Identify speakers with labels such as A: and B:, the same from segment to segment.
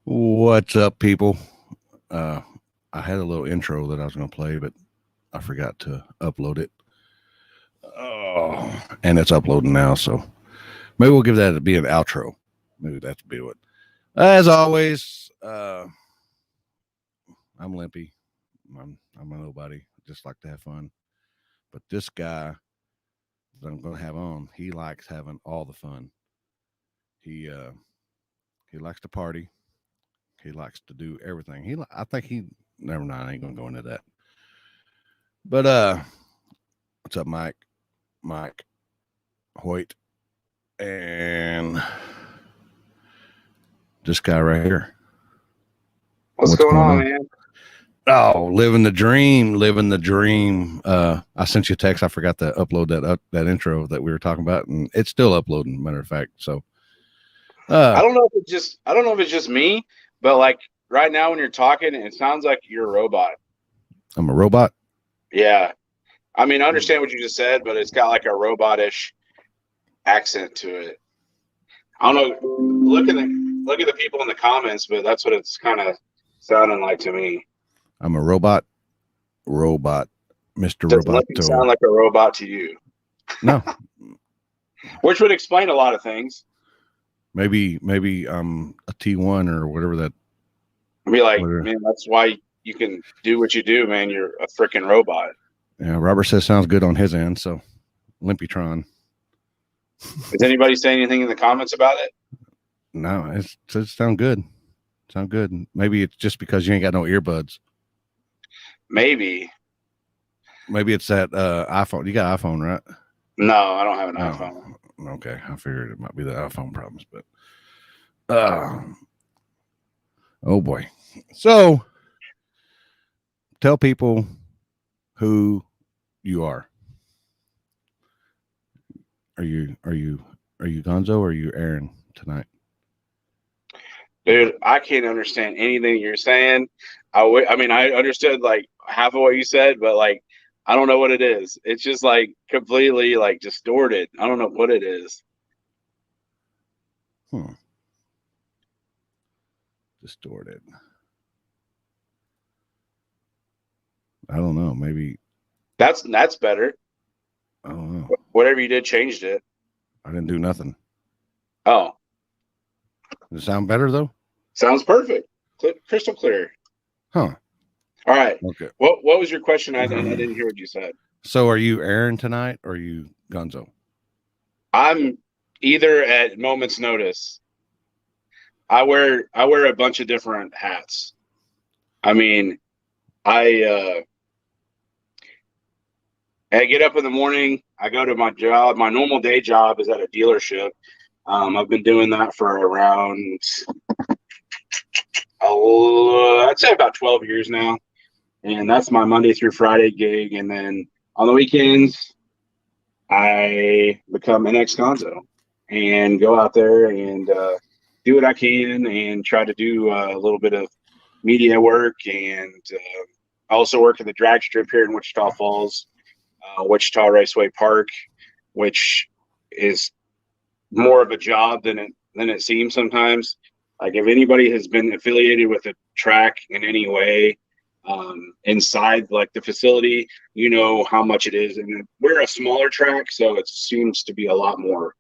A: What's up, people? Uh, I had a little intro that I was going to play, but I forgot to upload it. Oh, and it's uploading now, so maybe we'll give that to be an outro. Maybe that's be what. As always, I'm Limpy. I'm a nobody. Just like to have fun. But this guy that I'm going to have on, he likes having all the fun. He likes to party. He likes to do everything. I think he. Never mind. I ain't gonna go into that. But what's up, Mike? Mike Hoyt, and this guy right here.
B: What's going on, man?
A: Oh, living the dream, living the dream. I sent you a text. I forgot to upload that intro that we were talking about, and it's still uploading. Matter of fact, so
B: I don't know if it's just me, but like right now when you're talking, it sounds like you're a robot.
A: I'm a robot.
B: Yeah, I mean, I understand what you just said, but it's got like a robotish accent to it. I don't know. Look at the people in the comments, but that's what it's kind of sounding like to me.
A: I'm a robot, Mr.
B: Doesn't
A: Roboto.
B: sound like a robot to you.
A: No.
B: Which would explain a lot of things.
A: Maybe a T1 or whatever that.
B: I'd be like, man, that's why you can do what you do, man. You're a freaking robot.
A: Yeah, Robert says sounds good on his end, so Limpytron.
B: Does anybody say anything in the comments about it?
A: No, it sounds good. Sound good. Maybe it's just because you ain't got no earbuds.
B: Maybe
A: it's that iPhone. You got iPhone, right?
B: No, I don't have an iPhone.
A: Okay, I figured it might be the iPhone problems, but oh boy. So tell people who you are. Are you Gonzo or are you Aaron tonight?
B: Dude, I can't understand anything you're saying. I mean, I understood like half of what you said, but like, I don't know what it is. It's just like completely like distorted. I don't know what it is.
A: Distorted. I don't know. Maybe
B: that's better.
A: I don't know.
B: Whatever you did changed it.
A: I didn't do nothing.
B: Oh.
A: Does it sound better though?
B: Sounds perfect. Crystal clear.
A: Huh.
B: All right.
A: Okay.
B: What was your question? I didn't hear what you said.
A: So are you Aaron tonight or are you Gonzo?
B: I'm either at moment's notice. I wear a bunch of different hats. I mean, I get up in the morning. I go to my job. My normal day job is at a dealership. I've been doing that for around, I'd say about 12 years now. And that's my Monday through Friday gig. And then on the weekends, I become NXGONZO and go out there and do what I can and try to do a little bit of media work. And I also work at the drag strip here in Wichita Falls, Wichita Raceway Park, which is more of a job than it seems sometimes. Like if anybody has been affiliated with a track in any way inside like the facility, you know how much it is. And we're a smaller track, so it seems to be a lot more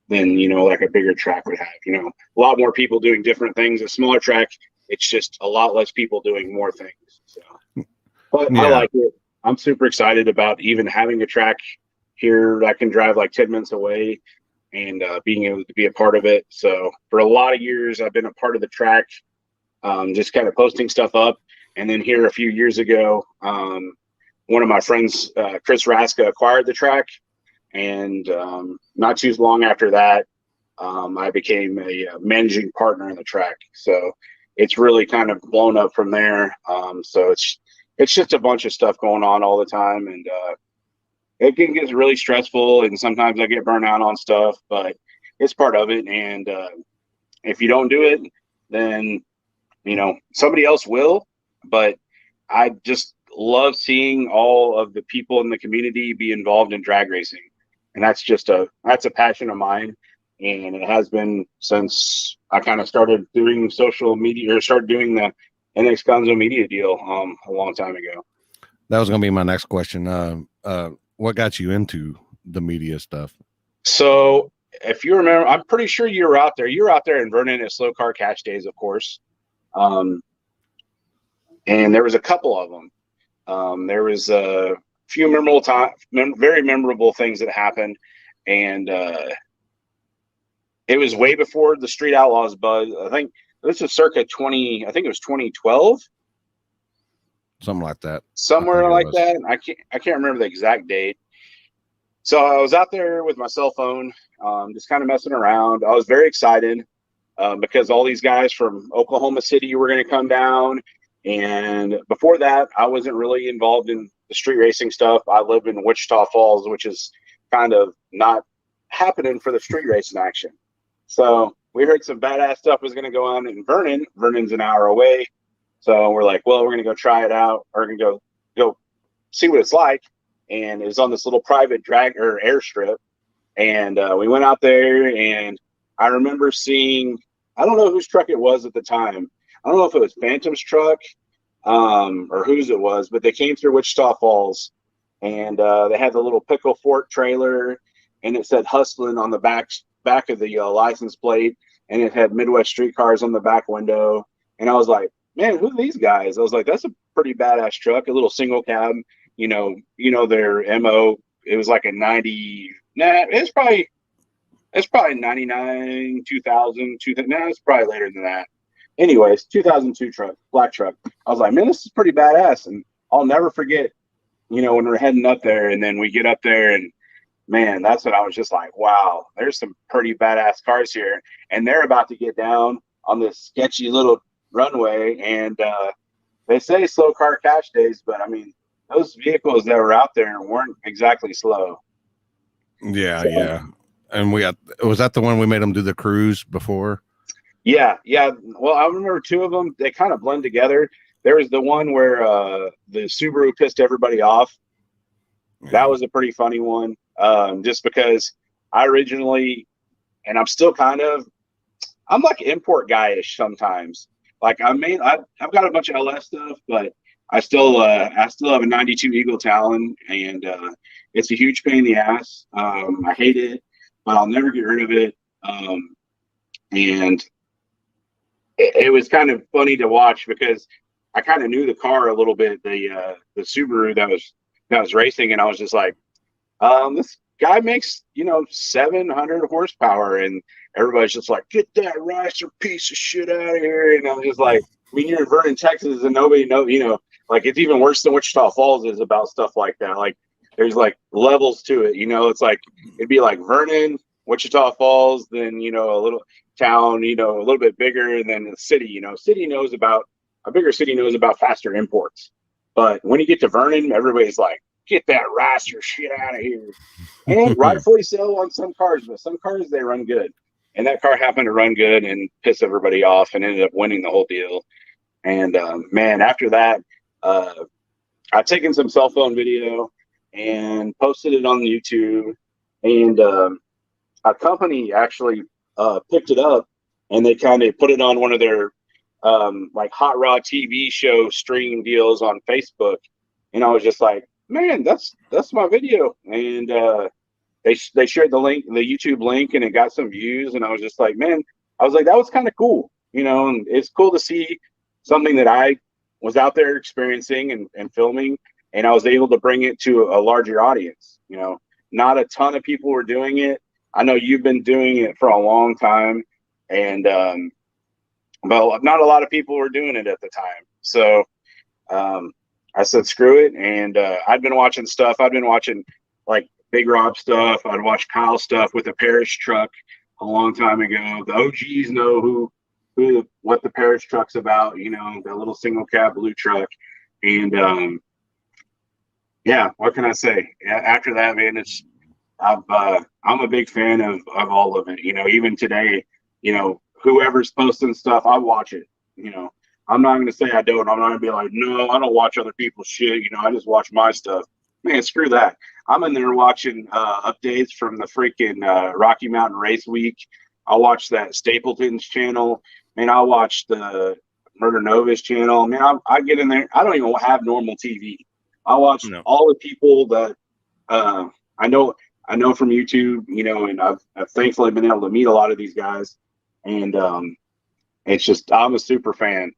B: than, you know, like a bigger track would have, you know, a lot more people doing different things. A smaller track, it's just a lot less people doing more things. So, but yeah. I like it. I'm super excited about even having a track here that I can drive like 10 minutes away and being able to be a part of it. So for a lot of years, I've been a part of the track, just kind of posting stuff up. And then here a few years ago, one of my friends, Chris Raska, acquired the track. And not too long after that, I became a managing partner in the track. So it's really kind of blown up from there. So it's just a bunch of stuff going on all the time. And it can get really stressful. And sometimes I get burnt out on stuff, but it's part of it. And if you don't do it, then, you know, somebody else will. But I just love seeing all of the people in the community be involved in drag racing. And that's a passion of mine. And it has been since I kind of started doing social media, or started doing the NXGONZO media deal a long time ago.
A: That was going to be my next question. What got you into the media stuff?
B: So if you remember, I'm pretty sure you were out there. You were out there in Vernon at Slow Car Cash Days, of course. And there was a couple of them. There was a few very memorable things that happened. And it was way before the Street Outlaws buzz. I think this was circa 2012.
A: Something like that.
B: Somewhere like that. I can't remember the exact date. So I was out there with my cell phone, just kind of messing around. I was very excited because all these guys from Oklahoma City were going to come down. And before that, I wasn't really involved in the street racing stuff. I live in Wichita Falls, which is kind of not happening for the street racing action. So we heard some badass stuff was going to go on in Vernon. Vernon's an hour away. So we're like, well, we're going to go try it out. We're going to go see what it's like. And it was on this little private drag or airstrip. And we went out there, and I remember seeing, I don't know whose truck it was at the time. I don't know if it was Phantom's truck or whose it was, but they came through Wichita Falls, and they had the little pickle fork trailer, and it said Hustlin' on the back of the license plate, and it had Midwest Streetcars on the back window. And I was like, man, who are these guys? I was like, that's a pretty badass truck, a little single cab. You know their MO. It was like a 90. Nah, it's probably 99, 2000, 2000. Nah, it's probably later than that. Anyways, 2002 truck, black truck. I was like, man, this is pretty badass. And I'll never forget, when we're heading up there, and then we get up there, and man, that's when I was just like, wow, there's some pretty badass cars here. And they're about to get down on this sketchy little runway. And they say slow car cash days, but I mean, those vehicles that were out there weren't exactly slow.
A: Yeah, so, yeah. And was that the one we made them do the cruise before?
B: Yeah. Well, I remember two of them. They kind of blend together. There was the one where the Subaru pissed everybody off. Yeah. That was a pretty funny one. Just because I originally, and I'm still I'm like import guy-ish sometimes. Like I've got a bunch of LS stuff, but I still have a 92 Eagle Talon, and it's a huge pain in the ass. I hate it, but I'll never get rid of it. And it was kind of funny to watch because I kind of knew the car a little bit, the Subaru that was racing, and I was just like, this guy makes 700 horsepower, and everybody's just like, get that Ricer piece of shit out of here. And I'm just like, I mean, you're in Vernon, Texas, and nobody knows, like it's even worse than Wichita Falls is about stuff like that. Like there's like levels to it, it's like it'd be like Vernon, Wichita Falls, then a little town, a little bit bigger, and then the city. A bigger city knows about faster imports. But when you get to Vernon, everybody's like, get that Ricer shit out of here. And rightfully so on some cars, but some cars they run good. And that car happened to run good and piss everybody off and ended up winning the whole deal. And man, after that, I've taken some cell phone video and posted it on YouTube, and a company actually picked it up, and they kind of put it on one of their like hot rod TV show streaming deals on Facebook. And I was just like, man, that's my video. And they shared the link, the YouTube link, and it got some views. And I was just like, man, that was kind of cool, and it's cool to see something that I was out there experiencing and filming, and I was able to bring it to a larger audience. Not a ton of people were doing it. I know you've been doing it for a long time, and but not a lot of people were doing it at the time. So I said, screw it. And I'd been watching stuff. I'd been watching like Big Rob stuff. I'd watch Kyle stuff with the Parrish truck a long time ago. The OGs know what the Parrish truck's about, the little single cab blue truck. And yeah, what can I say? After that, man, I'm a big fan of all of it. Even today, whoever's posting stuff, I watch it. I'm not going to say I don't. I'm not going to be like, no, I don't watch other people's shit. I just watch my stuff. Man, screw that. I'm in there watching updates from the freaking Rocky Mountain Race Week I watch that Stapleton's channel. Man, I watch the Murder Nova's channel. Man, I get in there. I don't even have normal TV. I watch all the people that I know from YouTube, you know, and I've thankfully been able to meet a lot of these guys. And it's just, I'm a super fan.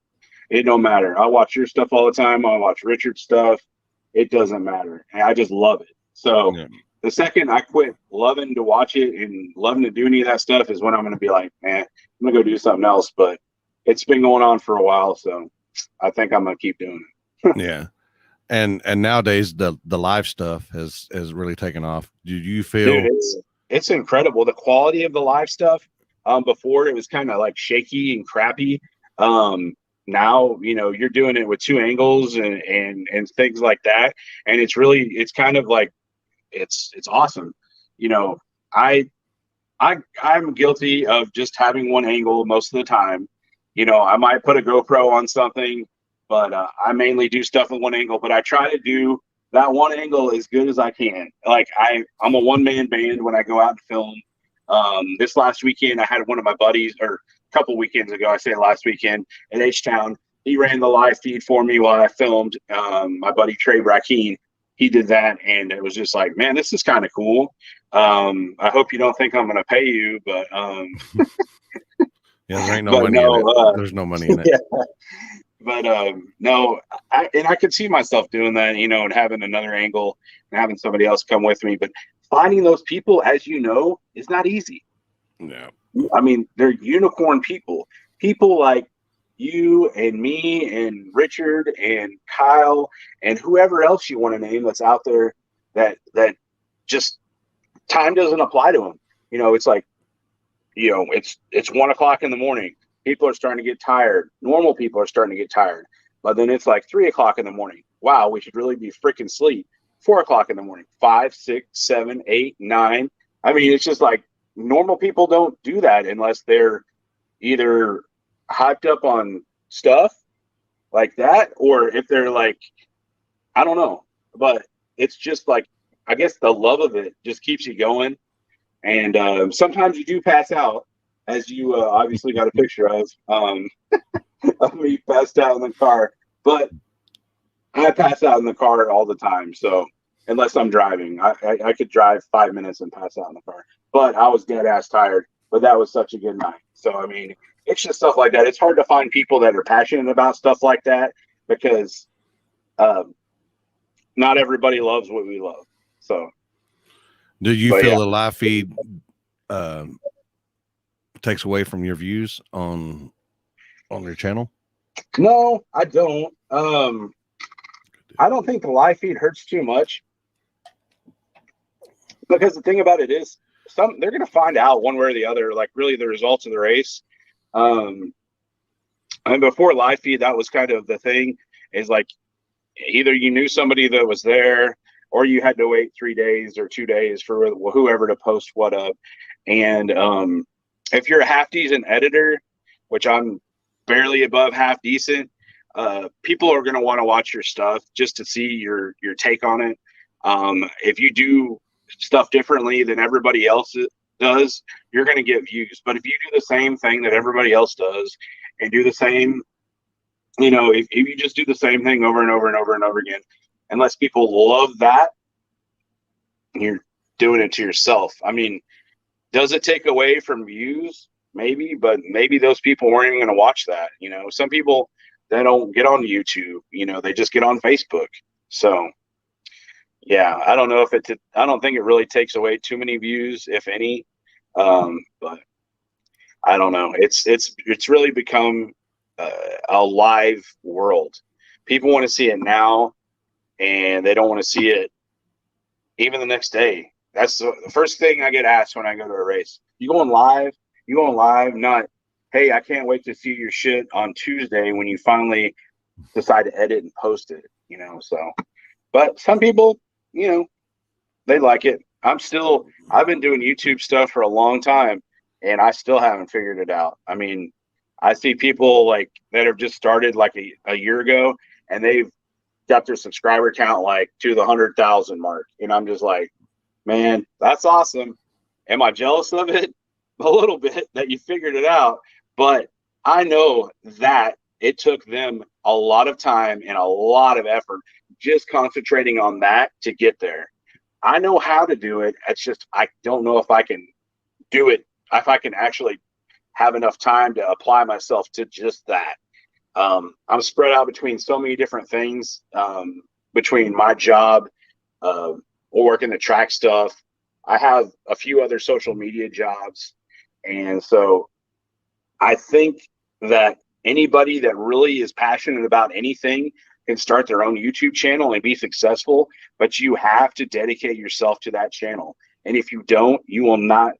B: It don't matter. I watch your stuff all the time. I watch Richard's stuff. It doesn't matter. And I just love it. So the second I quit loving to watch it and loving to do any of that stuff is when I'm going to be like, man, I'm going to go do something else. But it's been going on for a while. So I think I'm going to keep doing it.
A: Yeah. And nowadays the live stuff has really taken off. Do you feel?
B: Dude, it's incredible. The quality of the live stuff. Before it was kind of like shaky and crappy. Now, you know, you're doing it with 2 angles and things like that. And it's kind of like, it's awesome. You know, I'm guilty of just having one angle most of the time. You know, I might put a GoPro on something, but I mainly do stuff with one angle, but I try to do that one angle as good as I can. Like I'm a one-man band when I go out and film. This last weekend, I had one of my buddies, or a couple weekends ago, I say last weekend, in H-Town. He ran the live feed for me while I filmed. My buddy Trey Brackeen, he did that, and it was just like, man, this is kind of cool. I hope you don't think I'm going to pay you, but
A: yeah, there ain't no money in it. There's no money in it.
B: Yeah. But no, I could see myself doing that, you know, and having another angle and having somebody else come with me, but finding those people, as you know, is not easy.
A: No.
B: I mean, they're unicorn people like you and me and Richard and Kyle and whoever else you want to name that's out there that just time doesn't apply to them. You know, it's like, you know, it's 1 o'clock in the morning. People are starting to get tired. Normal people are starting to get tired. But then it's like 3 o'clock in the morning. Wow, we should really be freaking sleep. 4 o'clock in the morning, 5, 6, 7, 8, 9. I mean, it's just like normal people don't do that unless they're either hyped up on stuff like that, or if they're like, I don't know. But it's just like, I guess the love of it just keeps you going. And sometimes you do pass out, as you obviously got a picture of me passed out in the car. But I pass out in the car all the time. So unless I'm driving, I could drive 5 minutes and pass out in the car. But I was dead ass tired. But that was such a good night. So, I mean, it's just stuff like that. It's hard to find people that are passionate about stuff like that because not everybody loves what we love. So,
A: do you feel the live feed takes away from your views on your channel?
B: No, I don't. I don't think the live feed hurts too much because the thing about it is they're going to find out one way or the other, like really the results of the race. And before live feed, that was kind of the thing, is like either you knew somebody that was there or you had to wait 3 days or 2 days for whoever to post what up. And if you're a half decent editor, which I'm barely above half decent, people are going to want to watch your stuff just to see your take on it. If you do stuff differently than everybody else does, you're going to get views. But if you do the same thing that everybody else does and do the same, you know, if you just do the same thing over and over and over and over again, unless people love that, you're doing it to yourself. I mean, does it take away from views? Maybe, but maybe those people weren't even going to watch that. You know, some people, they don't get on YouTube, you know, they just get on Facebook. So yeah, I don't know if I don't think it really takes away too many views, if any. But I don't know. It's really become a live world. People want to see it now, and they don't want to see it even the next day. That's the first thing I get asked when I go to a race. You going live? You going live? Not, hey, I can't wait to see your shit on Tuesday when you finally decide to edit and post it, you know? So, but some people, you know, they like it. I've been doing YouTube stuff for a long time, and I still haven't figured it out. I mean, I see people like that have just started like a year ago, and they've got their subscriber count like to the 100,000 mark. And I'm just like, man, that's awesome. Am I jealous of it? a little bit that you figured it out, but I know that it took them a lot of time and a lot of effort just concentrating on that to get there. I know how to do it. It's just I don't know if I can do it, if I can actually have enough time to apply myself to just that. I'm spread out between so many different things, between my job, working the track stuff. I have a few other social media jobs. And so I think that anybody that really is passionate about anything can start their own YouTube channel and be successful, but you have to dedicate yourself to that channel. And if you don't, you will not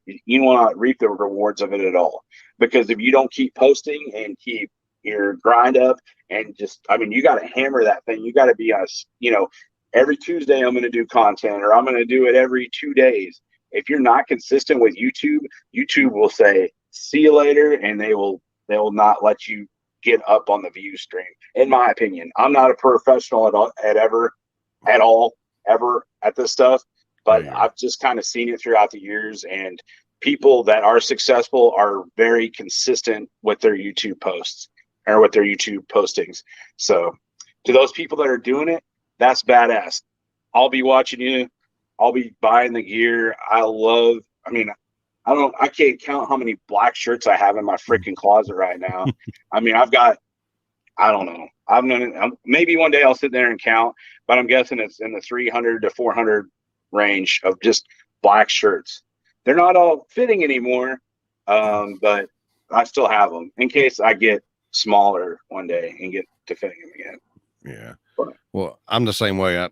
B: reap the rewards of it at all. Because if you don't keep posting and keep your grind up and just, I mean, you got to hammer that thing. You got to be us, every Tuesday I'm going to do content, or I'm going to do it every 2 days. If you're not consistent with YouTube, YouTube will say, see you later. And they will not let you get up on the view stream. In my opinion, I'm not a professional at all, ever at this stuff, but I've just kind of seen it throughout the years, and people that are successful are very consistent with their YouTube posts or with their YouTube postings. So to those people that are doing it, that's badass. I'll be watching you. I'll be buying the gear. I can't count how many black shirts I have in my freaking closet right now. I mean, I don't know. Maybe one day I'll sit there and count, but I'm guessing it's in the 300 to 400 range of just black shirts. They're not all fitting anymore, but I still have them in case I get smaller one day and get to fitting them again.
A: Yeah. Well, I'm the same way.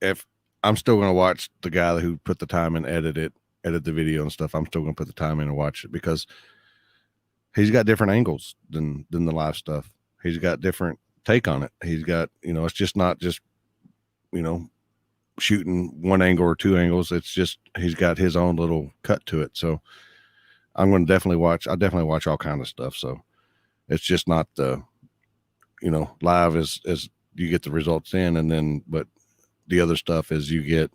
A: If I'm still going to watch the guy who put the time and edit the video and stuff, I'm still going to put the time in and watch it, because he's got different angles than the live stuff. He's got different take on it. He's got, it's just not just, shooting one angle or two angles. It's just, he's got his own little cut to it. So I'm going to definitely watch all kinds of stuff. So it's just not the, live is you get the results in, and then, but the other stuff is you get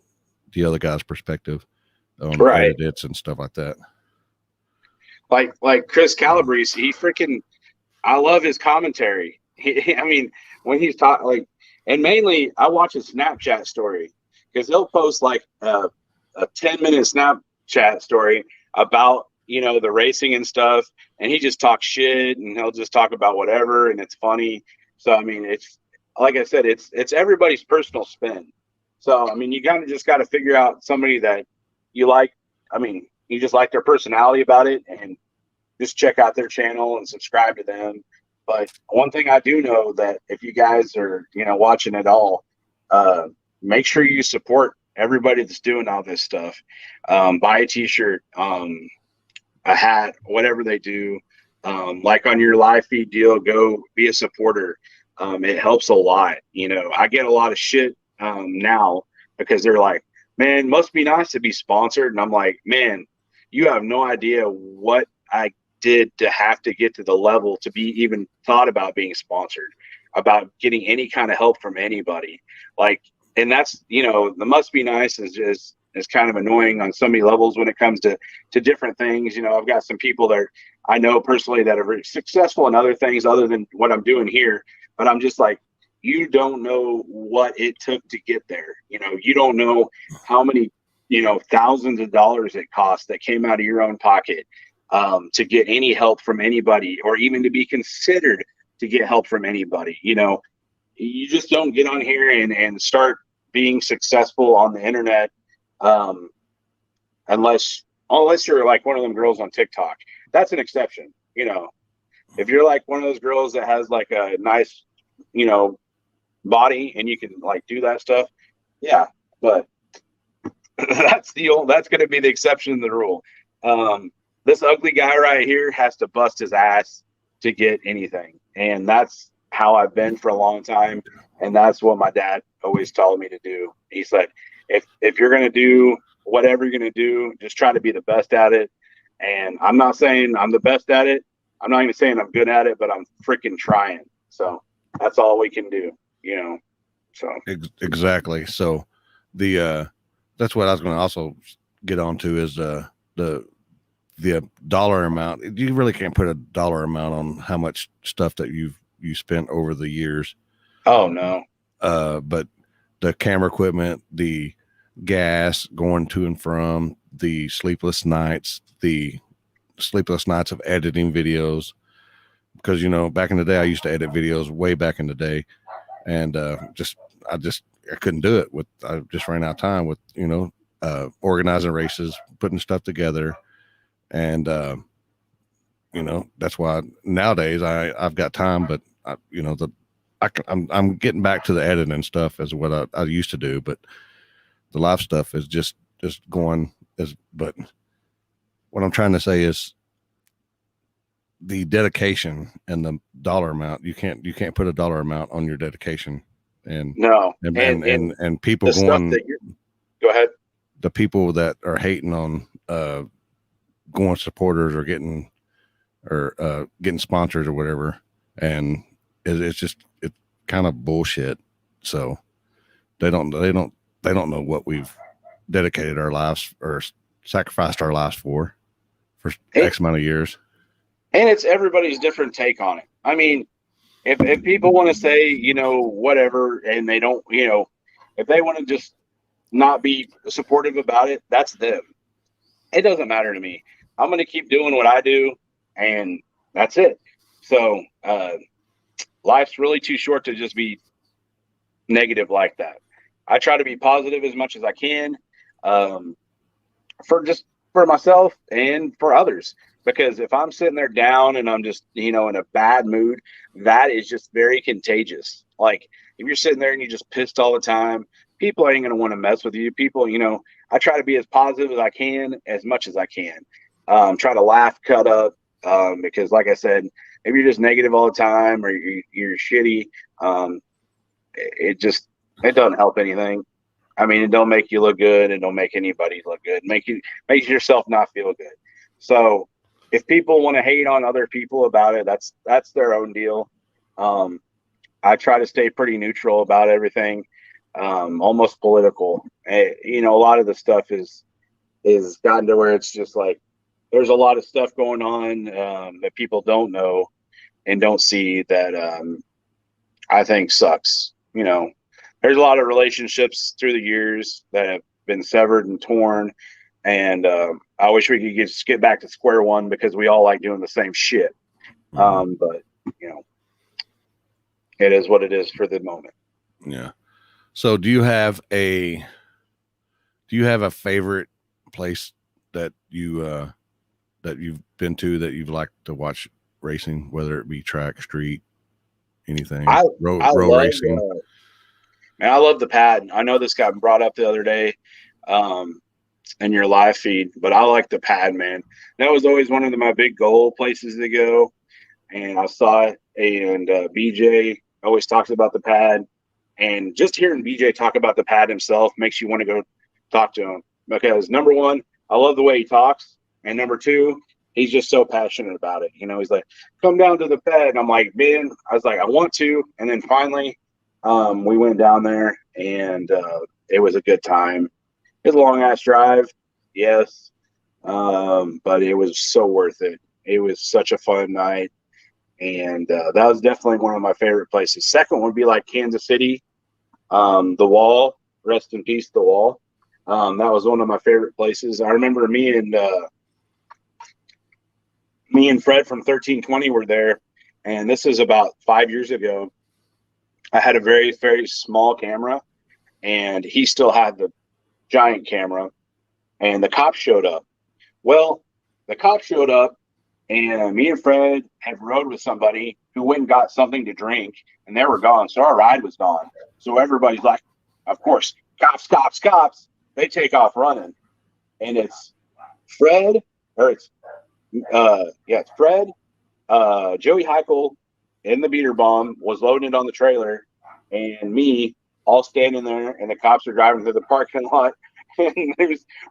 A: the other guy's perspective on edits and stuff like that.
B: Like Chris Calabrese, I love his commentary. When he's talking, and mainly I watch his Snapchat story, because he'll post like a 10-minute Snapchat story about, the racing and stuff. And he just talks shit, and he'll just talk about whatever. And it's funny. So, it's, like I said, it's everybody's personal spin. So, you kind of just got to figure out somebody that you like. You just like their personality about it, and just check out their channel and subscribe to them. But one thing I do know, that if you guys are, watching it all, make sure you support everybody that's doing all this stuff. Buy a t-shirt, a hat, whatever they do. Like on your live feed deal, go be a supporter. It helps a lot. I get a lot of shit now, because they're like, man, must be nice to be sponsored. And I'm like, man, you have no idea what I did to have to get to the level to be even thought about being sponsored, about getting any kind of help from anybody. And that's, the must be nice is kind of annoying on so many levels when it comes to different things. I've got some people that I know personally that are very successful in other things other than what I'm doing here. But I'm just like, you don't know what it took to get there. You don't know how many, thousands of dollars it cost that came out of your own pocket to get any help from anybody, or even to be considered to get help from anybody. You just don't get on here and start being successful on the internet unless you're like one of them girls on TikTok. That's an exception. If you're like one of those girls that has like a nice, body, and you can like do that stuff, yeah, but that's going to be the exception to the rule. This ugly guy right here has to bust his ass to get anything, and that's how I've been for a long time. And that's what my dad always told me to do. He said, if you're going to do whatever you're going to do, just try to be the best at it. And I'm not saying I'm the best at it. I'm not even saying I'm good at it, but I'm freaking trying. So that's all we can do, so.
A: Exactly. So that's what I was going to also get on to, is the the dollar amount. You really can't put a dollar amount on how much stuff that you spent over the years.
B: Oh no.
A: But the camera equipment, the gas going to and from, the sleepless nights of editing videos, because back in the day I used to edit videos way back in the day, and I couldn't do it. I just ran out of time with organizing races, putting stuff together, and that's why nowadays I've got time, but I'm getting back to the editing stuff as what I used to do, but the live stuff is just going as. But what I'm trying to say is the dedication and the dollar amount. You can't put a dollar amount on your dedication, and
B: no,
A: and people
B: the
A: going.
B: Stuff that go ahead.
A: The people that are hating on going supporters or getting sponsors or whatever, and it's kind of bullshit. So they don't know what we've dedicated our lives or sacrificed our lives for X amount of years.
B: And it's everybody's different take on it. I mean, if people want to say, whatever, and they don't, if they want to just not be supportive about it, that's them. It doesn't matter to me. I'm going to keep doing what I do, and that's it. So life's really too short to just be negative like that. I try to be positive as much as I can, for myself and for others. Because if I'm sitting there down and I'm just, in a bad mood, that is just very contagious. Like if you're sitting there and you're just pissed all the time, people ain't going to want to mess with you. People, I try to be as positive as I can, as much as I can. Try to laugh, cut up, because like I said, if you're just negative all the time or you're shitty, it doesn't help anything. I mean, it don't make you look good. It don't make anybody look good. Makes yourself not feel good. So if people want to hate on other people about it, that's their own deal. I try to stay pretty neutral about everything, almost political. A lot of the stuff is gotten to where it's just like there's a lot of stuff going on that people don't know and don't see that I think sucks. There's a lot of relationships through the years that have been severed and torn. And I wish we could just get back to square one because we all like doing the same shit. But it is what it is for the moment.
A: Yeah. So do you have a favorite place that you've been to that you've liked to watch racing, whether it be track, street, anything, road racing?
B: I love the pad. I know this got brought up the other day in your live feed, but I like the pad, man. That was always one of my big goal places to go, and I saw it. And BJ always talks about the pad, and just hearing BJ talk about the pad himself makes you want to go talk to him because number one, I love the way he talks, and number two, he's just so passionate about it. He's like, come down to the pad. And I'm like, man, I was like, I want to. And then finally, we went down there and it was a good time. It was a long ass drive. Yes. But it was so worth it. It was such a fun night. And that was definitely one of my favorite places. Second would be like Kansas City. The Wall, rest in peace, the Wall. That was one of my favorite places. I remember me and Fred from 1320 were there, and this is about 5 years ago. I had a very, very small camera, and he still had the giant camera, and the cops showed up. Well, the cops showed up, and me and Fred had rode with somebody who went and got something to drink, and they were gone, so our ride was gone. So everybody's like, of course, cops, cops, cops. They take off running, and it's Fred, or it's Fred, Joey Heichel in the beater bomb was loading it on the trailer, and me all standing there, and the cops are driving through the parking lot, and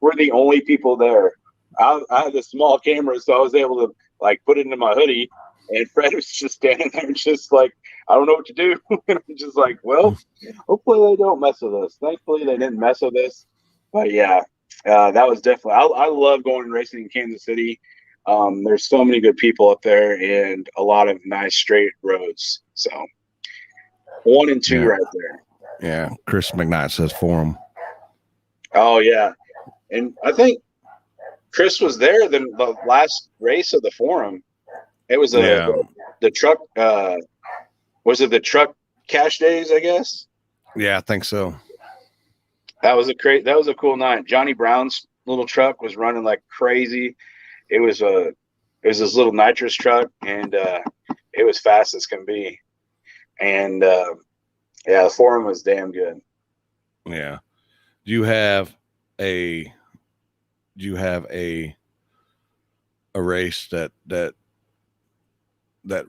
B: we're the only people there. I had a small camera, so I was able to like put it into my hoodie, and Fred was just standing there, just like, I don't know what to do. And I'm just like, well, hopefully they don't mess with us. Thankfully, they didn't mess with us. But yeah, that was definitely. I love going and racing in Kansas City. There's so many good people up there and a lot of nice straight roads. So 1 and 2 right there.
A: Yeah. Chris McKnight says forum.
B: Oh yeah. And I think Chris was there the last race of the forum. It was the truck. Was it the truck cash days? I guess.
A: Yeah, I think so.
B: That was a cool night. Johnny Brown's little truck was running like crazy. It was this little nitrous truck, and it was fast as can be. And yeah, the forum was damn good.
A: Yeah. Do you have a race that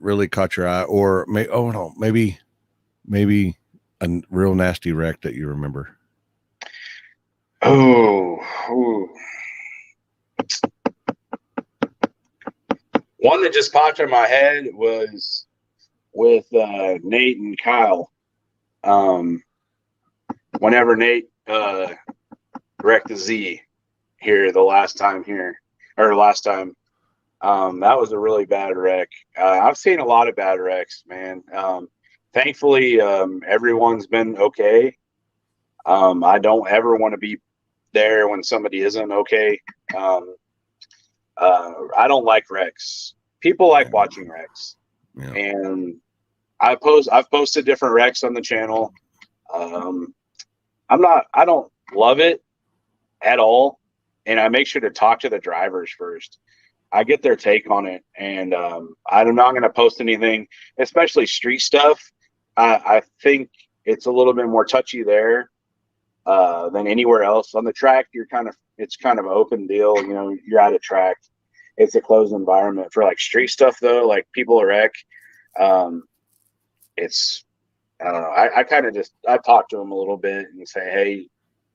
A: really caught your eye, or maybe a real nasty wreck that you remember?
B: Oh, one that just popped in my head was with Nate and Kyle. Whenever Nate wrecked the Z here last time, that was a really bad wreck. I've seen a lot of bad wrecks, man. Thankfully, everyone's been okay. I don't ever want to be there when somebody isn't okay. I don't like wrecks. People like watching wrecks, and I've posted different wrecks on the channel. I don't love it at all, and I make sure to talk to the drivers first. I get their take on it, and I'm not going to post anything, especially street stuff. I think it's a little bit more touchy there than anywhere else. On the track, it's kind of an open deal. You know, you're at a track. It's a closed environment. For like street stuff though, like people wreck, it's, I don't know. I talk to them a little bit and say, hey,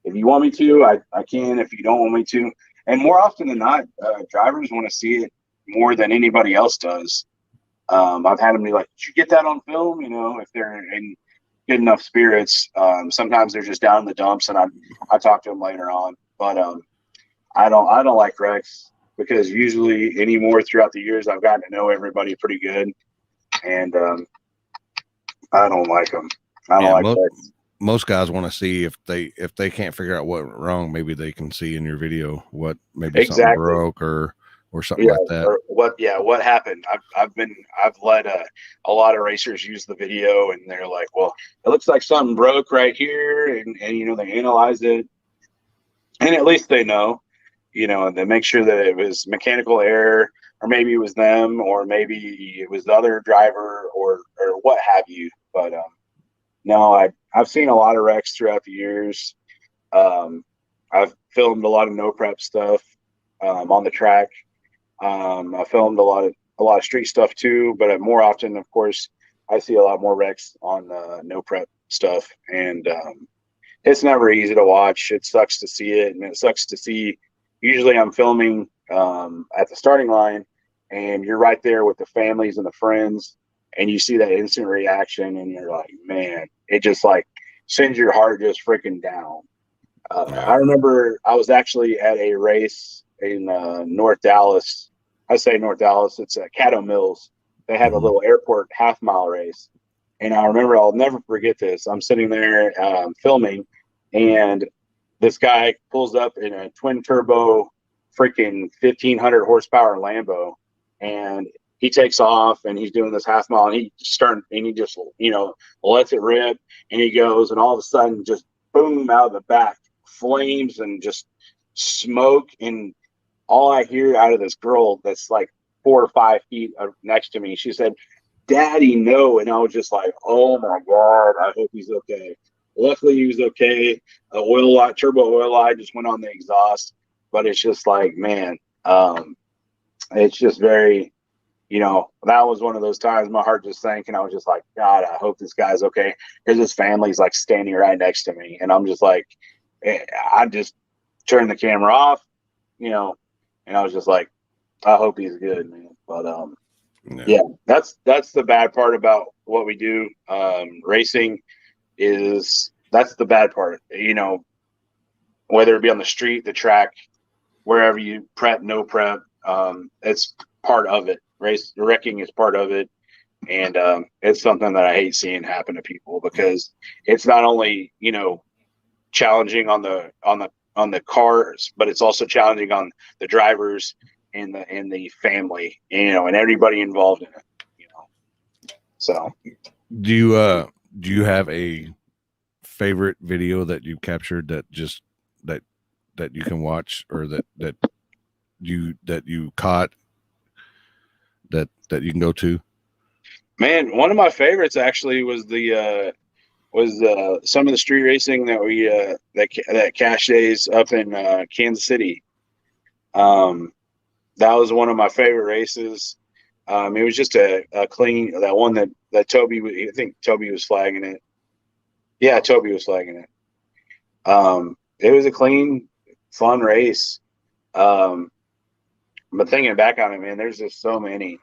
B: if you want me to, I can. If you don't want me to, and more often than not, drivers want to see it more than anybody else does. I've had them be like, did you get that on film? You know, if they're in good enough spirits. Sometimes they're just down in the dumps, and I talk to them later on. But I don't like wrecks, because usually anymore throughout the years I've gotten to know everybody pretty good, and I don't like them. I don't like wrecks.
A: Most guys want to see if they can't figure out what went wrong, maybe they can see in your video what something broke or something like that.
B: Or what happened. I've let a lot of racers use the video, and they're like, well, it looks like something broke right here, and you know, they analyze it, and at least they know, you know, and they make sure that it was mechanical error, or maybe it was them, or maybe it was the other driver, or what have you. But no, I've seen a lot of wrecks throughout the years. I've filmed a lot of no prep stuff on the track. I filmed a lot of street stuff too, but more often, of course, I see a lot more wrecks on no prep stuff, and it's never easy to watch. It sucks to see it, and it sucks to see. Usually, I'm filming at the starting line, and you're right there with the families and the friends, and you see that instant reaction, and you're like, man, it just like sends your heart just freaking down. I remember I was actually at a race in North Dallas. I say North Dallas, it's at Caddo Mills. They had a little airport half-mile race. And I remember, I'll never forget this. I'm sitting there filming, and this guy pulls up in a twin turbo freaking 1,500 horsepower Lambo, and he takes off, and he's doing this half mile, and he just, you know, lets it rip, and he goes, and all of a sudden, just boom, out of the back, flames and just smoke, and all I hear out of this girl that's like 4 or 5 feet next to me, she said, "Daddy, no." And I was just like, oh my God, I hope he's okay. Luckily, he was okay. Turbo oil light just went on the exhaust, but it's just like, man, it's just very, you know, that was one of those times my heart just sank, and I was just like, God, I hope this guy's okay, because his family's like standing right next to me, and I'm just like, I just turned the camera off, you know, and I was just like, I hope he's good, man. But yeah, that's the bad part about what we do. Racing that's the bad part, you know, whether it be on the street, the track, wherever you prep, no prep. It's part of it. Wrecking is part of it. And it's something that I hate seeing happen to people, because it's not only, challenging on the cars, but it's also challenging on the drivers and the family, and everybody involved in it. So
A: do you have a favorite video that you captured that you can watch, or that you caught that you can go to?
B: Man, one of my favorites actually was some of the street racing that we that Cash Days up in Kansas City. That was one of my favorite races. It was just a clean, that one that Toby, I think Toby was flagging it. Yeah, Toby was flagging it. It was a clean, fun race. But thinking back on it, man, there's just so many.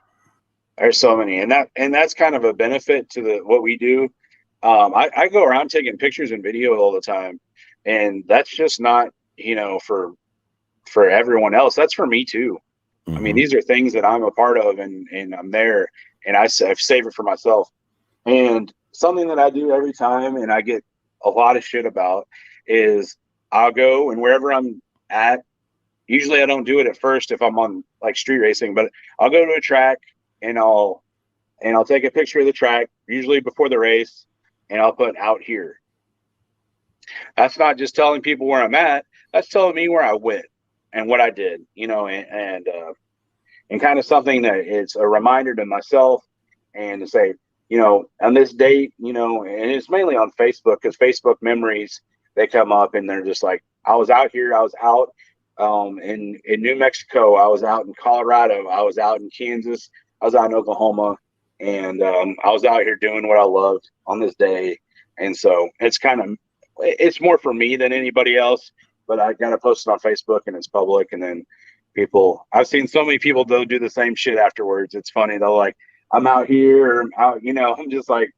B: There's so many, and that's kind of a benefit to what we do. I go around taking pictures and video all the time, and that's just not, for everyone else. That's for me too.
A: Mm-hmm.
B: I mean, these are things that I'm a part of, and I'm there, and I've saved it for myself. And something that I do every time, and I get a lot of shit about, is I'll go, and wherever I'm at, usually I don't do it at first if I'm on like street racing, but I'll go to a track and I'll take a picture of the track, usually before the race, and I'll put out here. That's not just telling people where I'm at. That's telling me where I went and what I did, and kind of something that it's a reminder to myself, and to say, on this date, and it's mainly on Facebook, because Facebook memories, they come up and they're just like, I was out here, I was out in New Mexico, I was out in Colorado, I was out in Kansas, I was out in Oklahoma, and I was out here doing what I loved on this day. And so it's more for me than anybody else, but I got to post it on Facebook, and it's public. And then I've seen so many people, they'll do the same shit afterwards. It's funny. They'll like, I'm out here, I'm out, I'm just like,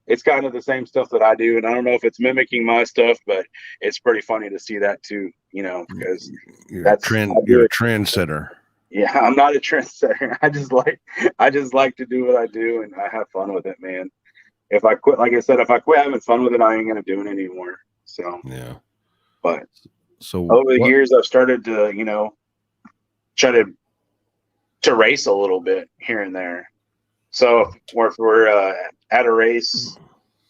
B: it's kind of the same stuff that I do. And I don't know if it's mimicking my stuff, but it's pretty funny to see that too, because
A: you're a trendsetter.
B: Yeah, I'm not a trendsetter. I just like to do what I do, and I have fun with it, man. If I quit, like I said, if I quit having fun with it, I ain't gonna do it anymore. So
A: yeah.
B: But
A: so
B: over the years, I've started to, try to race a little bit here and there. So if we're at a race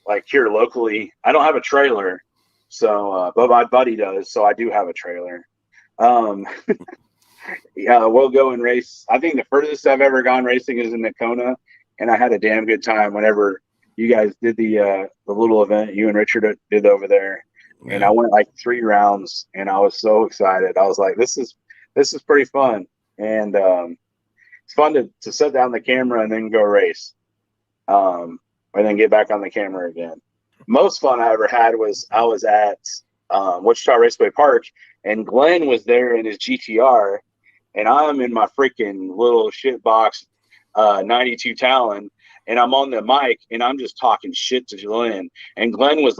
B: like here locally, I don't have a trailer, so but my buddy does, so I do have a trailer. Yeah, we'll go and race. I think the furthest I've ever gone racing is in Nakona, and I had a damn good time whenever you guys did the little event you and Richard did over there. Yeah. And I went like 3 rounds, and I was so excited. I was like, this is pretty fun, and it's fun to set down the camera and then go race, and then get back on the camera again. Most fun I ever had was I was at Wichita Raceway Park, and Glenn was there in his GTR, and I'm in my freaking little shit box 92 Talon, and I'm on the mic, and I'm just talking shit to Glenn. And Glenn in his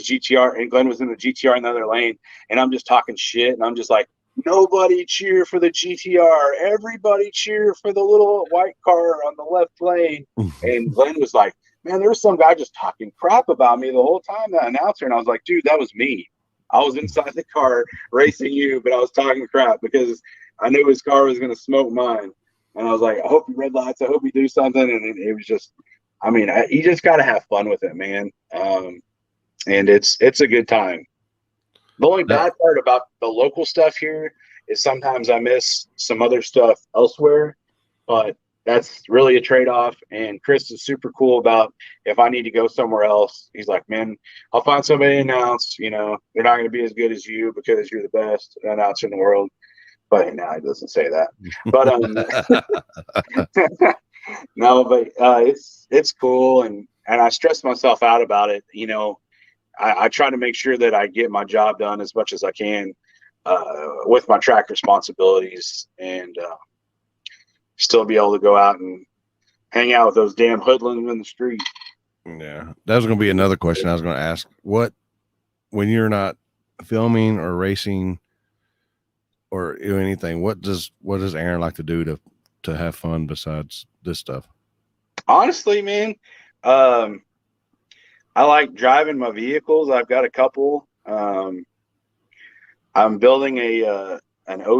B: GTR, and Glenn was in the GTR in the other lane, and I'm just talking shit, and I'm just like, nobody cheer for the GTR, everybody cheer for the little white car on the left lane. And Glenn was like, man, there was some guy just talking crap about me the whole time, that announcer. And I was like, dude, that was me. I was inside the car racing you, but I was talking crap because I knew his car was going to smoke mine. And I was like, I hope you red lights. I hope you do something. And it was just, I mean, you just got to have fun with it, man. And it's a good time. The only bad part about the local stuff here is sometimes I miss some other stuff elsewhere, but that's really a trade-off. And Chris is super cool about if I need to go somewhere else, he's like, man, I'll find somebody to announce, they're not going to be as good as you because you're the best announcer in the world. But no, he doesn't say that. But no, but it's cool, and I stress myself out about it. I try to make sure that I get my job done as much as I can with my track responsibilities, and still be able to go out and hang out with those damn hoodlums in the street.
A: Yeah, that was going to be another question I was going to ask. When you're not filming or racing, or anything, what does Aaron like to do to have fun besides this stuff?
B: Honestly, man, um, I like driving my vehicles. I've got a couple. I'm building an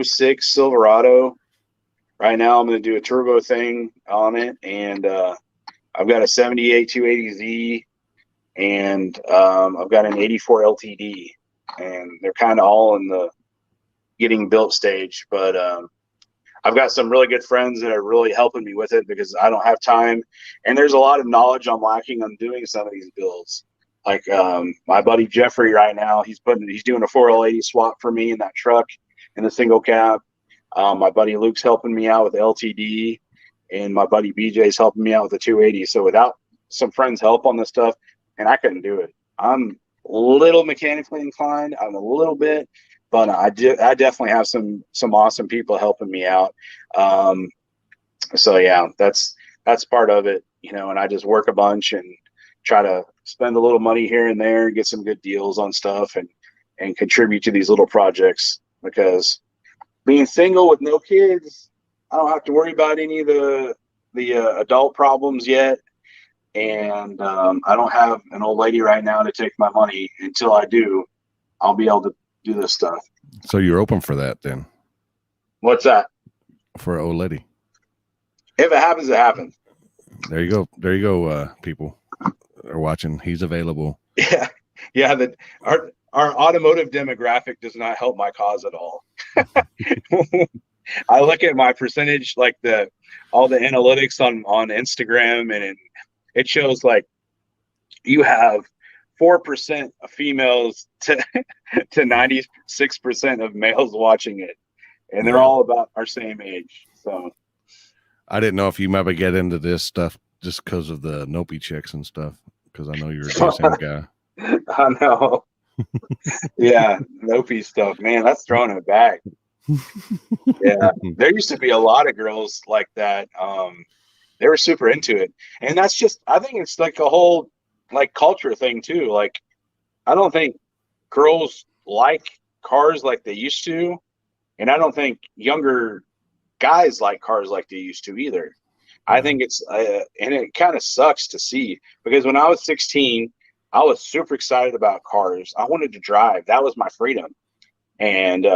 B: '06 Silverado. Right now, I'm going to do a turbo thing on it, and I've got a '78 280Z, and I've got an '84 LTD, and they're kind of all in the getting built stage. But I've got some really good friends that are really helping me with it because I don't have time, and there's a lot of knowledge I'm lacking on doing some of these builds. Like my buddy Jeffrey right now, he's doing a 4L80 swap for me in that truck in the single cab. My buddy Luke's helping me out with LTD, and my buddy BJ's helping me out with the 280. So without some friends' help on this stuff, and I couldn't do it. I'm a little mechanically inclined. I'm a little bit, but I definitely have some awesome people helping me out. So yeah, that's part of it, you know. And I just work a bunch and try to spend a little money here and there, get some good deals on stuff, and contribute to these little projects because being single with no kids, I don't have to worry about any of the adult problems yet, and I don't have an old lady right now to take my money. Until I do, I'll be able to do this stuff.
A: So you're open for that then?
B: What's that?
A: For an old lady?
B: If it happens, it happens.
A: There you go. There you go. People are watching. He's available.
B: Yeah, yeah. Our automotive demographic does not help my cause at all. I look at my percentage, like all the analytics on Instagram, and it shows like you have 4% of females to 96% of males watching it, and they're all about our same age. So
A: I didn't know if you might get into this stuff just because of the Nopey chicks and stuff, because I know you're a DSM guy.
B: I know. Yeah, Nopey stuff, man, that's throwing it back. Yeah, there used to be a lot of girls like that. They were super into it, and that's just, I think it's like a whole like culture thing too. Like, I don't think girls like cars like they used to, and I don't think younger guys like cars like they used to either. I think it's and it kind of sucks to see, because when I was 16, I was super excited about cars. I wanted to drive. That was my freedom. And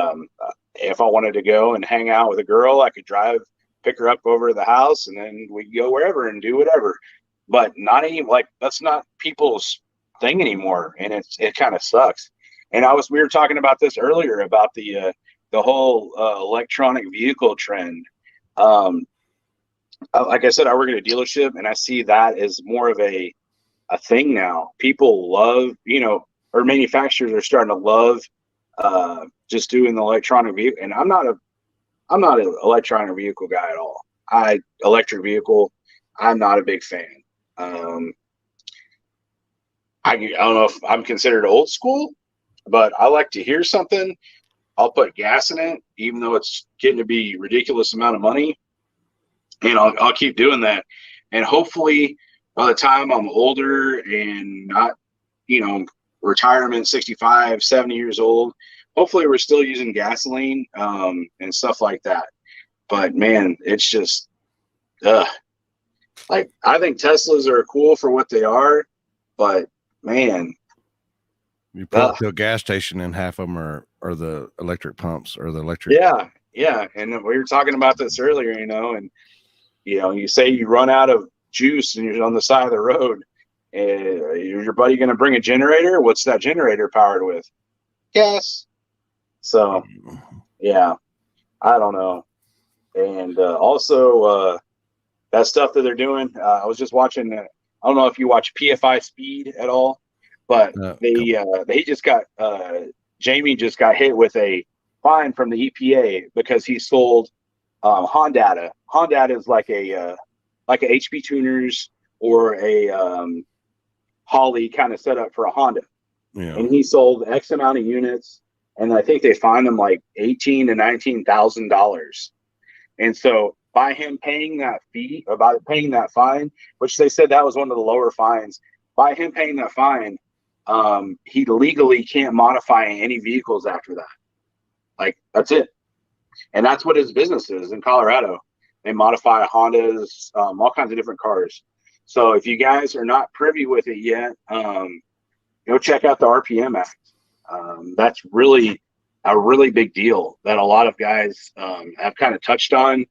B: if I wanted to go and hang out with a girl, I could drive, pick her up over to the house, and then we could go wherever and do whatever. But not any, like, that's not people's thing anymore, and it kind of sucks. And we were talking about this earlier about the whole electronic vehicle trend. Like I said, I work at a dealership, and I see that as more of a thing now. People love, you know, or manufacturers are starting to love just doing the electronic vehicle. And I'm not an electronic vehicle guy at all. Electric vehicle, I'm not a big fan. I don't know if I'm considered old school, but I like to hear something. I'll put gas in it, even though it's getting to be a ridiculous amount of money. And I'll keep doing that. And hopefully by the time I'm older and not, you know, retirement, 65, 70 years old, hopefully we're still using gasoline and stuff like that. But man, it's just, like, I think Teslas are cool for what they are, but man,
A: you pull up to a gas station and half of them are the electric pumps or the electric.
B: Yeah. And we were talking about this earlier, you know, and, you know, you say you run out of juice and you're on the side of the road. Is your buddy going to bring a generator? What's that generator powered with? Gas. So, yeah, I don't know. And also that stuff that they're doing. I was just watching. I don't know if you watch PFI Speed at all, but they just got Jamie just got hit with a fine from the EPA because he sold Honda. Honda is like a HP Tuners or a Holly kind of setup for a Honda.
A: Yeah.
B: And he sold X amount of units, and I think they fined him like $18,000 to $19,000. And so by him paying that fee, or by paying that fine, which they said that was one of the lower fines, by him paying that fine, he legally can't modify any vehicles after that. Like, that's it. And that's what his business is in Colorado. They modify Hondas, all kinds of different cars. So if you guys are not privy with it yet, go check out the RPM Act. That's really a really big deal that a lot of guys have kind of touched on,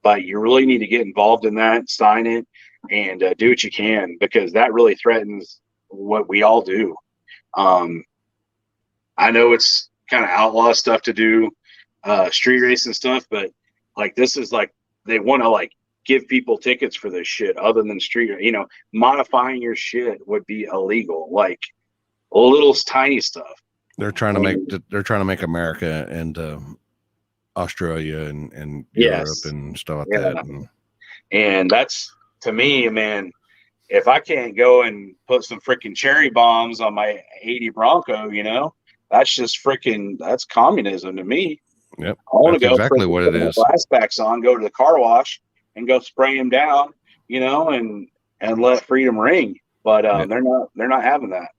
B: but you really need to get involved in that, sign it, and do what you can, because that really threatens what we all do. I know it's kind of outlaw stuff to do street racing stuff, but like this is like they want to like give people tickets for this shit other than street, modifying your shit would be illegal, like little tiny stuff.
A: They're trying to make America and Australia and Europe and stuff like that.
B: And that's, to me, man, if I can't go and put some freaking cherry bombs on my 80 Bronco, that's communism to me.
A: Yep.
B: I want to go
A: exactly what it is.
B: Glass packs on, go to the car wash and go spray them down, and let freedom ring. But they're not having that.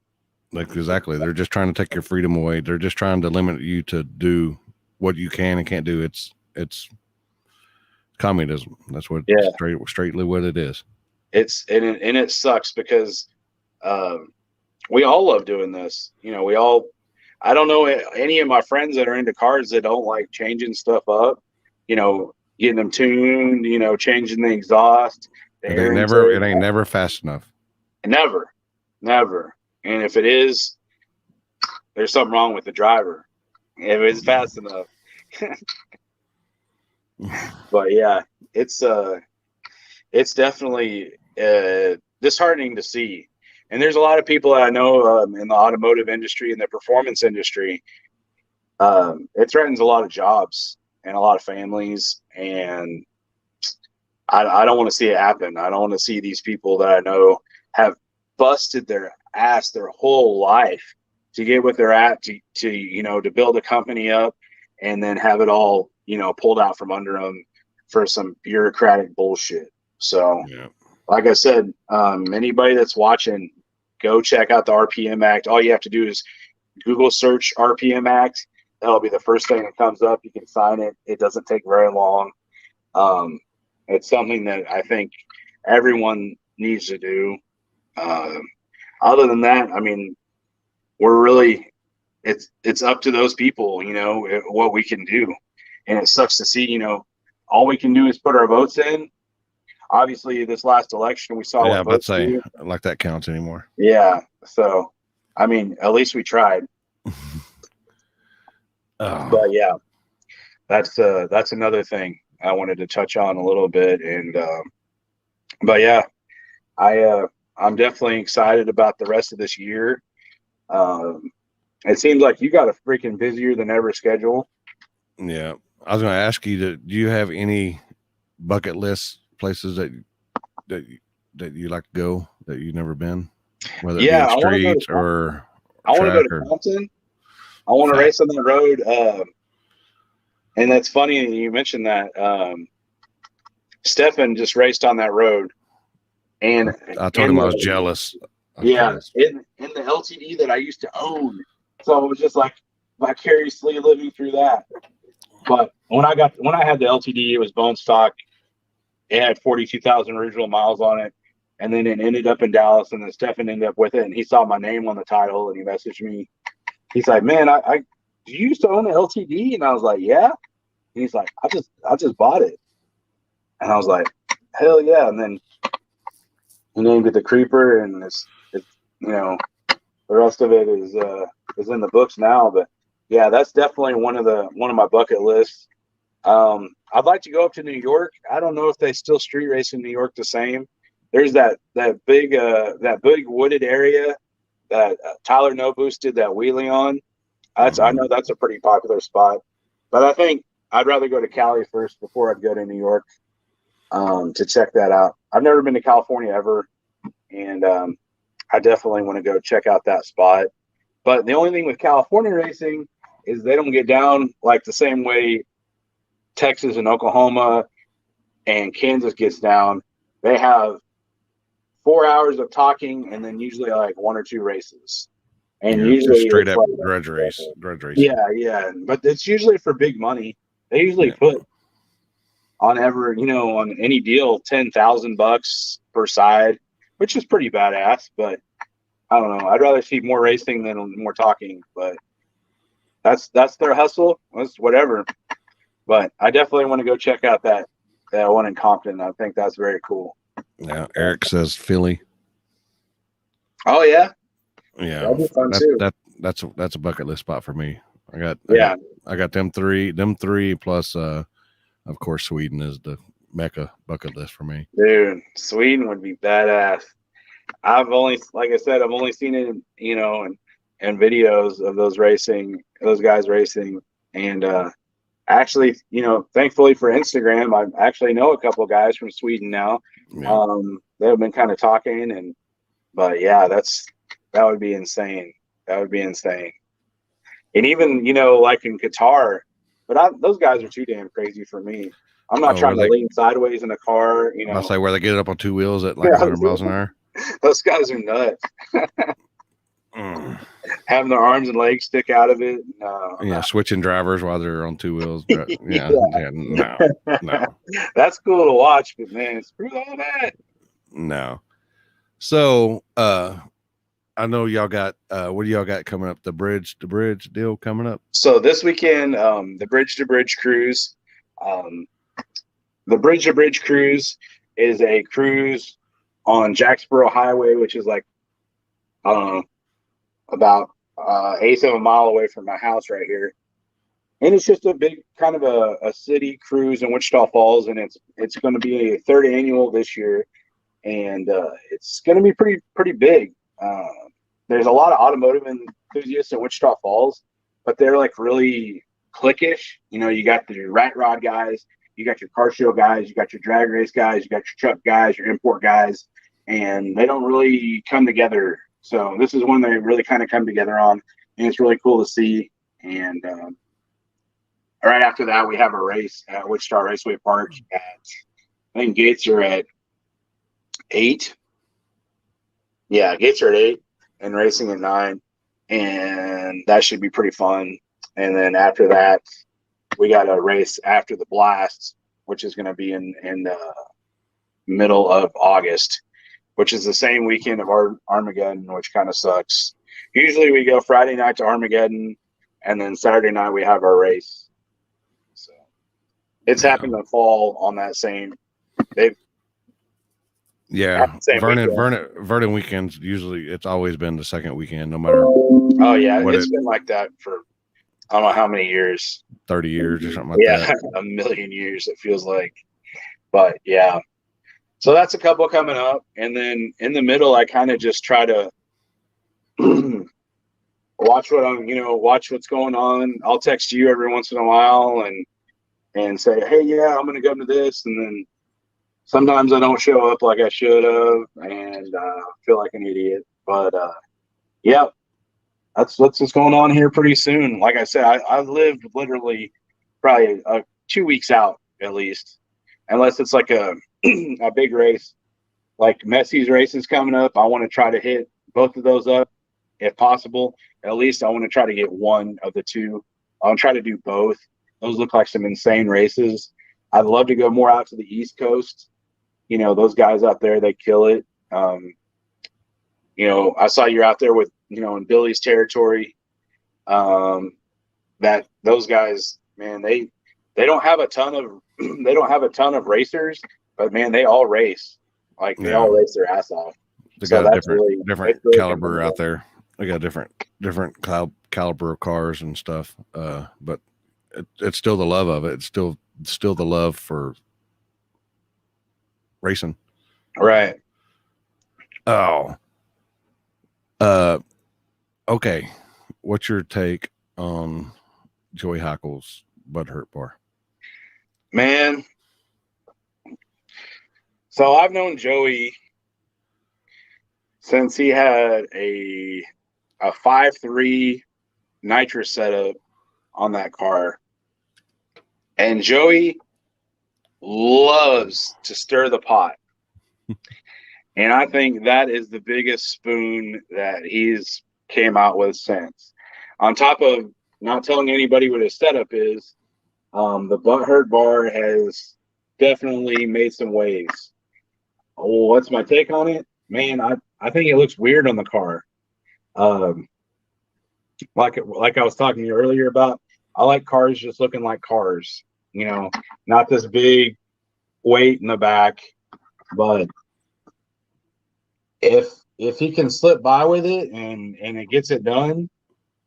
A: Like, exactly. They're just trying to take your freedom away. They're just trying to limit you to do what you can and can't do. It's communism. That's what straightly what it is.
B: It sucks because we all love doing this. I don't know any of my friends that are into cars that don't like changing stuff up, getting them tuned, changing the exhaust.
A: It ain't never fast enough. Never.
B: And if it is, there's something wrong with the driver. If it's fast enough. But yeah, it's definitely disheartening to see. And there's a lot of people that I know in the automotive industry and the performance industry. It threatens a lot of jobs and a lot of families. And I don't want to see it happen. I don't want to see these people that I know have busted their ass their whole life to get what they're at, to build a company up, and then have it all, pulled out from under them for some bureaucratic bullshit. So, like I said, anybody that's watching, go check out the RPM Act. All you have to do is Google search RPM Act. That'll be the first thing that comes up. You can sign it. It doesn't take very long. It's something that I think everyone needs to do. Other than that, I mean, we're really, it's up to those people, what we can do. And it sucks to see, all we can do is put our votes in. Obviously, this last election, we saw.
A: Yeah, but say like that counts anymore.
B: Yeah. So, I mean, at least we tried. But yeah, that's another thing I wanted to touch on a little bit. And but yeah, I'm definitely excited about the rest of this year. It seems like you got a freaking busier than ever schedule.
A: Yeah, I was going to ask you, do you have any bucket list places that you like to go that you've never been? Whether it be streets or
B: I want to go to Compton. I want to race on that road. And that's funny you mentioned that. Stefan just raced on that road. And
A: I told him I was jealous.
B: In the LTD that I used to own. So it was just like vicariously living through that. But when I had the LTD, it was bone stock. It had 42,000 original miles on it. And then it ended up in Dallas, and then Stefan ended up with it, and he saw my name on the title, and he messaged me. He's like, "Man, do you used to own the LTD?" And I was like, "Yeah." And he's like, I just bought it. And I was like, "Hell yeah." And then he named it the Creeper, and it's the rest of it is in the books now. But yeah, that's definitely one of my bucket lists. I'd like to go up to New York. I don't know if they still street race in New York the same. There's that big wooded area that Tyler No Boost did that wheelie on. I know that's a pretty popular spot. But I think I'd rather go to Cali first before I'd go to New York to check that out. I've never been to California ever, and I definitely want to go check out that spot. But the only thing with California racing is they don't get down like the same way Texas and Oklahoma and Kansas gets down. They have 4 hours of talking and then usually like one or two races. And usually
A: straight up grudge race.
B: Yeah. But it's usually for big money. They usually
A: Yeah.
B: put on on any deal, $10,000 per side, which is pretty badass. But I don't know. I'd rather see more racing than more talking. But that's their hustle. That's whatever. But I definitely want to go check out that one in Compton. I think that's very cool.
A: Yeah. Eric says Philly.
B: Oh yeah,
A: Yeah.
B: that'd be fun too.
A: That's a bucket list spot for me. I got them three plus of course Sweden is the Mecca bucket list for me.
B: Dude, Sweden would be badass. Like I said, I've only seen it, in videos of those guys racing. And actually, thankfully for Instagram, I actually know a couple guys from Sweden now.
A: Yeah.
B: They've been kind of talking, but yeah, that would be insane. That would be insane. And even, like in Qatar, but those guys are too damn crazy for me. I'm not trying to lean sideways in a car,
A: I'll say where they get it up on two wheels at like 100 miles an hour.
B: Those guys are nuts. Having their arms and legs stick out of it. No,
A: switching drivers while they're on two wheels. Yeah, no.
B: That's cool to watch, but man, screw all that.
A: No. So, I know y'all got what do y'all got coming up? The bridge to bridge deal coming up.
B: So this weekend, the bridge to bridge cruise. The bridge to bridge cruise is a cruise on Jacksboro Highway, which is like about 8 of a mile away from my house right here. And it's just a big kind of a city cruise in Wichita Falls, and it's going to be a third annual this year, and it's going to be pretty big. There's a lot of automotive enthusiasts in Wichita Falls, but they're like really cliquish. You got your rat rod guys, you got your car show guys, you got your drag race guys, you got your truck guys, your import guys, and they don't really come together. So this is one they really kind of come together on, and it's really cool to see. And right after that, we have a race at Wichita Raceway Park I think gates are at 8. Yeah, gates are at 8 and racing at 9. And that should be pretty fun. And then after that, we got a race after the blast, which is going to be in the middle of August, which is the same weekend of Armageddon, which kind of sucks. Usually we go Friday night to Armageddon, and then Saturday night we have our race. So it's happened to fall on that same.
A: Vernon weekends usually it's always been the second weekend, no matter.
B: Oh yeah, it's been like that for I don't know how many years.
A: 30 years or something like that.
B: Yeah, a million years it feels like. But yeah. So that's a couple coming up, and then in the middle, I kind of just try to watch what's going on. I'll text you every once in a while and say, hey, yeah, I'm going to go to this, and then sometimes I don't show up like I should have, and feel like an idiot. But yeah, that's what's going on here pretty soon. Like I said, I lived literally probably 2 weeks out at least, unless it's like a big race. Like Messi's race is coming up. I want to try to hit both of those up if possible. At least I want to try to get one of the two. I'll try to do both. Those look like some insane races. I'd love to go more out to the East Coast. Those guys out there, they kill it. I saw you're out there with, in Billy's territory. That those guys, man, they don't have a ton of racers, but man, they all race. Like they all race their ass off.
A: They got a different caliber out there. They got different caliber of cars and stuff. But it's still the love of it. It's still the love for racing.
B: Right.
A: Oh. Okay. What's your take on Joey Hackle's Butthurt Bar?
B: Man. So I've known Joey since he had a 5.3 nitrous setup on that car. And Joey loves to stir the pot. And I think that is the biggest spoon that he's came out with since. On top of not telling anybody what his setup is, The Butthurt bar has definitely made some waves. Oh, what's my take on it? Man, I think it looks weird on the car. Um, like I was talking to you earlier about, I like cars just looking like cars, not this big weight in the back. But if he can slip by with it and it gets it done,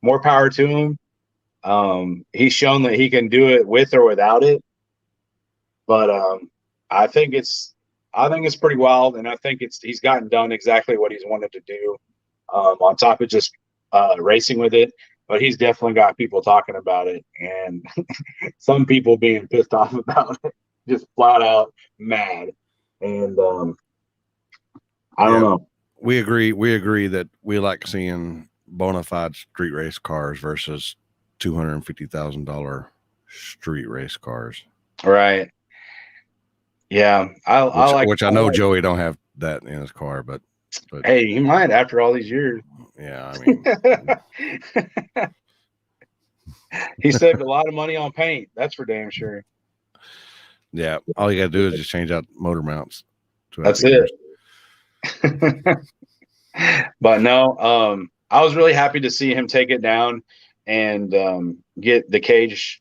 B: more power to him. He's shown that he can do it with or without it. But I think it's pretty wild, and I think he's gotten done exactly what he's wanted to do. On top of just racing with it, but he's definitely got people talking about it, and some people being pissed off about it, just flat out mad. And I don't know.
A: We agree that we like seeing bona fide street race cars versus $250,000 street race cars.
B: Right. Yeah,
A: which I know Joey don't have that in his car, but
B: hey, he might after all these years.
A: Yeah, I mean,
B: he saved a lot of money on paint. That's for damn sure.
A: Yeah, all you got to do is just change out motor mounts.
B: That's it. But no, I was really happy to see him take it down and get the cage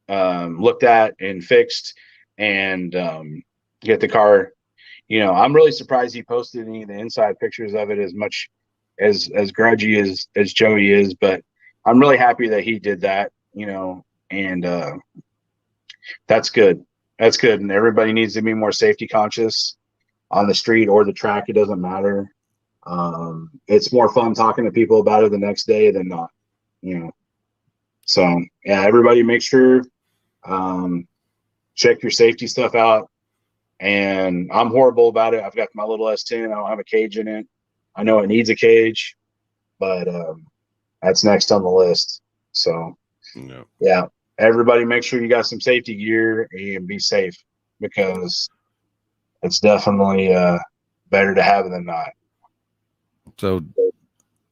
B: looked at and fixed, and get the car. I'm really surprised he posted any of the inside pictures of it as much as grudgy as Joey is, but I'm really happy that he did that, and that's good. That's good. And everybody needs to be more safety conscious on the street or the track. It doesn't matter. It's more fun talking to people about it the next day than not, So yeah, everybody make sure, check your safety stuff out. And I'm horrible about it. I've got my little S10. I don't have a cage in it. I know it needs a cage, but that's next on the list. So yeah, everybody make sure you got some safety gear and be safe, because it's definitely better to have than not.
A: So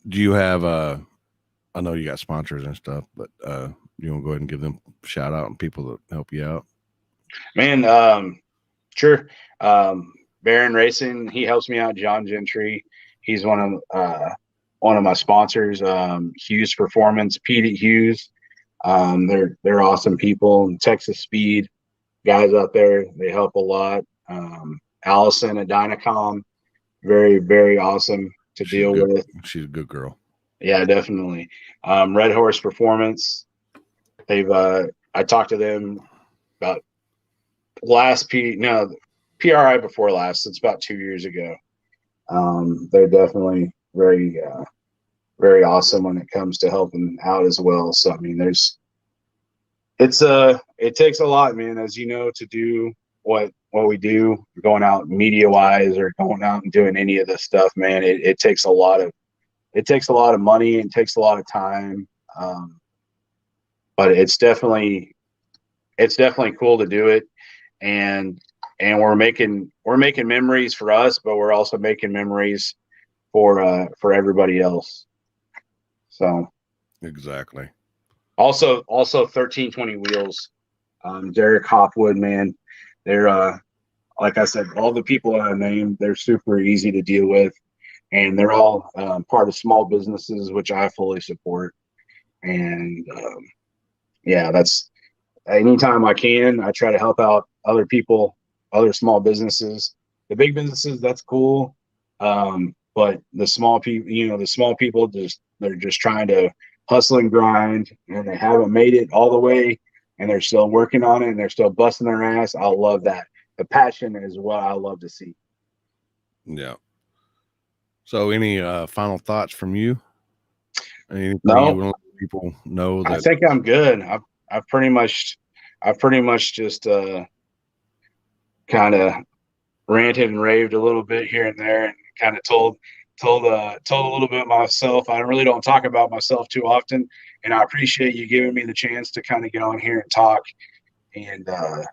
A: do you have I know you got sponsors and stuff, but you want to go ahead and give them a shout out and people that help you out?
B: Man, sure. Baron Racing, he helps me out. John Gentry, he's one of my sponsors. Hughes Performance, Pete at Hughes, they're awesome people. Texas Speed guys out there, they help a lot. Allison at Dynacom, very, very awesome to deal with.
A: She's a good girl.
B: Yeah, definitely. Red Horse Performance, I talked to them about PRI before last. It's about 2 years ago. They're definitely very, very awesome when it comes to helping out as well. So I mean, it takes a lot, man, as you know, to do what we do, going out media wise or going out and doing any of this stuff, man. It takes a lot of money and takes a lot of time. But it's definitely cool to do it. And we're making memories for us, but we're also making memories for everybody else. So
A: exactly.
B: Also 1320 wheels. Derek Hopwood, man, they're like I said, all the people I named, they're super easy to deal with, and they're all part of small businesses, which I fully support. And yeah, that's anytime I can, I try to help out other people, other small businesses. The big businesses, that's cool, but the small people, they're just trying to hustle and grind, and they haven't made it all the way, and they're still working on it, and they're still busting their ass. I love that. The passion is what I love to see.
A: Yeah. So any final thoughts from you? Anything
B: no,
A: you want to let people know? That
B: I think I'm good. I've pretty much just kind of ranted and raved a little bit here and there, and kind of told a little bit myself. I really don't talk about myself too often, and I appreciate you giving me the chance to kind of get on here and talk. And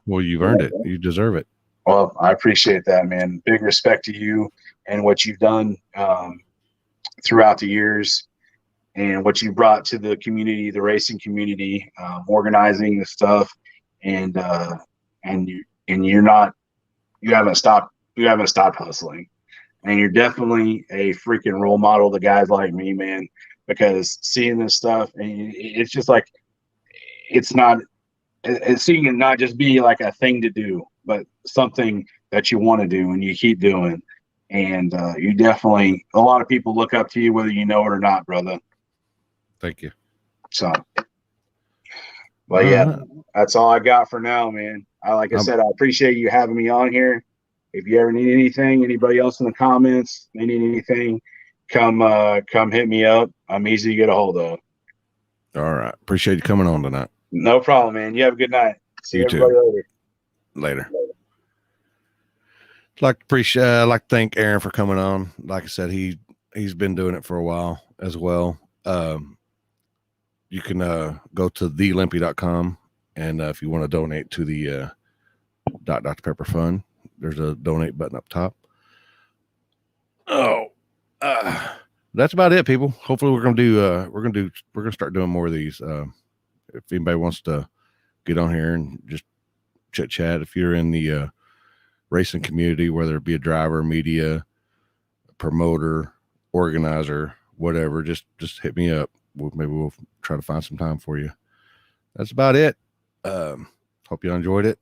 A: well, you've earned it. You deserve it.
B: Well, I appreciate that, man. Big respect to you and what you've done throughout the years, and what you brought to the community, the racing community, organizing the stuff, and you haven't stopped hustling, and you're definitely a freaking role model to guys like me, man. Because seeing this stuff, and it's just like it's not. It's seeing it not just be like a thing to do, but something that you want to do and you keep doing. And you definitely, a lot of people look up to you, whether you know it or not, brother.
A: Thank you.
B: So, but yeah, that's all I got for now, man. Like I said, I appreciate you having me on here. If you ever need anything, anybody else in the comments, they need anything, come hit me up. I'm easy to get a hold of.
A: All right. Appreciate you coming on tonight.
B: No problem, man. You have a good night. See
A: You
B: everybody
A: too. Later. Like to thank Aaron for coming on. Like I said, he's been doing it for a while as well. You can go to thelimpy.com, and if you want to donate to the Dr. Pepper Fund, there's a donate button up top. That's about it, people. Hopefully we're gonna start doing more of these. If anybody wants to get on here and just chit chat, if you're in the racing community, whether it be a driver, media, promoter, organizer, whatever, just hit me up. Maybe we'll try to find some time for you. That's about it. Hope you enjoyed it.